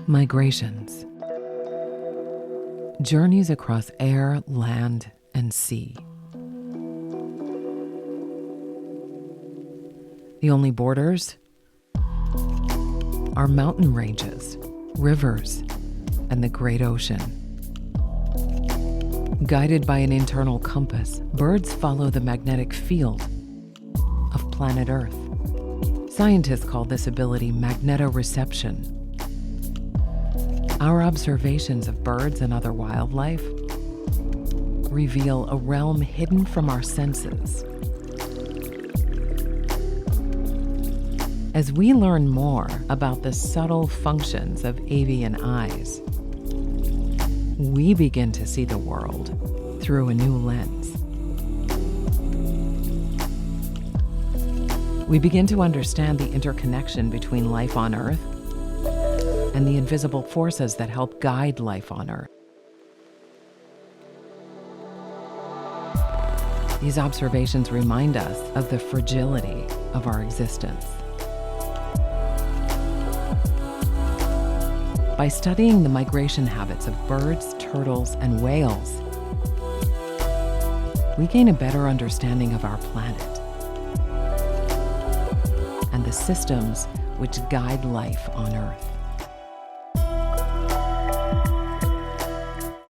Migrations. Journeys across air, land, and sea. The only borders are mountain ranges, rivers, and the great ocean. Guided by an internal compass, birds follow the magnetic field of planet Earth. Scientists call this ability magnetoreception. Our observations of birds and other wildlife reveal a realm hidden from our senses. As we learn more about the subtle functions of avian eyes, we begin to see the world through a new lens. We begin to understand the interconnection between life on Earth and the invisible forces that help guide life on Earth. These observations remind us of the fragility of our existence. By studying the migration habits of birds, turtles, and whales, we gain a better understanding of our planet and the systems which guide life on Earth.